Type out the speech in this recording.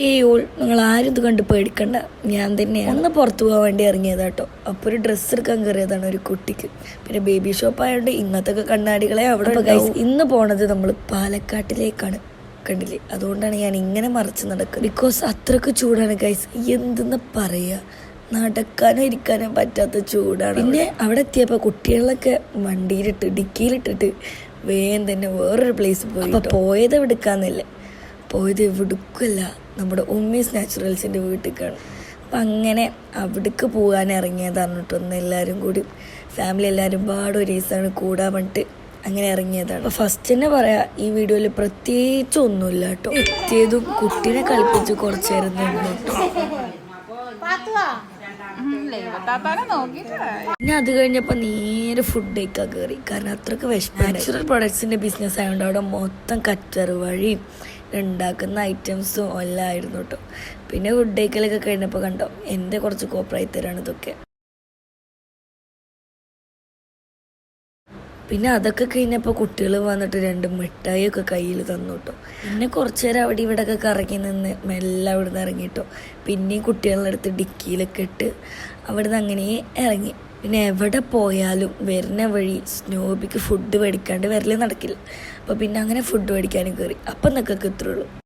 All നിങ്ങൾ ആരും ഇത് കണ്ട് പേടിക്കണ്ട, ഞാൻ തന്നെയാണ്. ഒന്ന് പുറത്തു പോകാൻ വേണ്ടി ഇറങ്ങിയതാട്ടോ. അപ്പോൾ ഒരു ഡ്രസ്സ് എടുക്കാൻ കയറിയതാണ് ഒരു കുട്ടിക്ക്. പിന്നെ ബേബി ഷോപ്പ് ആയതുകൊണ്ട് ഇങ്ങനത്തെ കണ്ണാടികളെ അവിടെ. ഇന്ന് പോണത് നമ്മൾ പാലക്കാട്ടിലേക്കാണ്, കണ്ടില്ലേ? അതുകൊണ്ടാണ് ഞാൻ ഇങ്ങനെ മറച്ച് നടക്കുന്നത്. ബിക്കോസ് അത്രക്ക് ചൂടാണ് ഗൈസ്, എന്തെന്ന് പറയുക, നടക്കാനോ ഇരിക്കാനോ പറ്റാത്ത ചൂടാണ്. പിന്നെ അവിടെ എത്തിയപ്പോൾ കുട്ടികളൊക്കെ വണ്ടിയിലിട്ട് ഡിക്കിയിലിട്ടിട്ട് വേഗം തന്നെ വേറൊരു പ്ലേസ് പോയി. അപ്പോൾ പോയത് എവിടുക്കാന്നില്ല, പോയത് എവിടുക്കല്ല, നമ്മുടെ ഉമ്മീസ് നാച്ചുറൽസിൻ്റെ വീട്ടിലേക്കാണ്. അപ്പം അങ്ങനെ അവിടേക്ക് പോകാൻ ഇറങ്ങിയതാണ് കേട്ടോ. ഒന്ന് എല്ലാവരും കൂടി ഫാമിലി എല്ലാവരും പാടെ ഒരു ദിവസമാണ് കൂടാൻ വേണ്ടിയിട്ട് അങ്ങനെ ഇറങ്ങിയതാണ്. അപ്പോൾ ഫസ്റ്റ് തന്നെ പറയാം, ഈ വീഡിയോയിൽ പ്രത്യേകിച്ച് ഒന്നുമില്ല കേട്ടോ. എത്തിയതും കുട്ടീനെ കളിപ്പിച്ച് കുറച്ച് നേരം നിന്നു കേട്ടോ. പിന്നെ അത് കഴിഞ്ഞപ്പോൾ നേരെ ഫുഡ് കഴിക്കാൻ കയറി, കാരണം അത്രയ്ക്ക് വിശപ്പ്. നാച്ചുറൽ പ്രൊഡക്ട്സിൻ്റെ ബിസിനസ് ആയതുകൊണ്ട് അവിടെ മൊത്തം കച്ചറ് വഴിയും ഉണ്ടാക്കുന്ന ഐറ്റംസും എല്ലാം ആയിരുന്നു കേട്ടോ. പിന്നെ ഫുഡ് കഴിക്കലൊക്കെ കഴിഞ്ഞപ്പോൾ കണ്ടോ, എൻ്റെ കുറച്ച് കോപ്രായിത്തരാണ് ഇതൊക്കെ. പിന്നെ അതൊക്കെ കഴിഞ്ഞപ്പോൾ കുട്ടികൾ വന്നിട്ട് 2 മിഠായിയൊക്കെ കയ്യിൽ തന്നു കേട്ടോ. പിന്നെ കുറച്ച് നേരം അവിടെ ഇവിടെയൊക്കെ കറങ്ങി നിന്ന് മെല്ലെ അവിടെ നിന്ന് ഇറങ്ങിട്ടോ. പിന്നെയും കുട്ടികളുടെ അടുത്ത് ഡിക്കിയിലൊക്കെ ഇട്ട് അവിടെ നിന്ന് അങ്ങനെ ഇറങ്ങി. പിന്നെ എവിടെ പോയാലും വരുന്ന വഴി സ്നോബിക്ക് ഫുഡ് മേടിക്കാണ്ട് വരല് നടക്കില്ല. അപ്പോൾ പിന്നെ അങ്ങനെ ഫുഡ് മേടിക്കാനും കയറി. അപ്പം എന്നൊക്കെ ഇത്രയുള്ളൂ.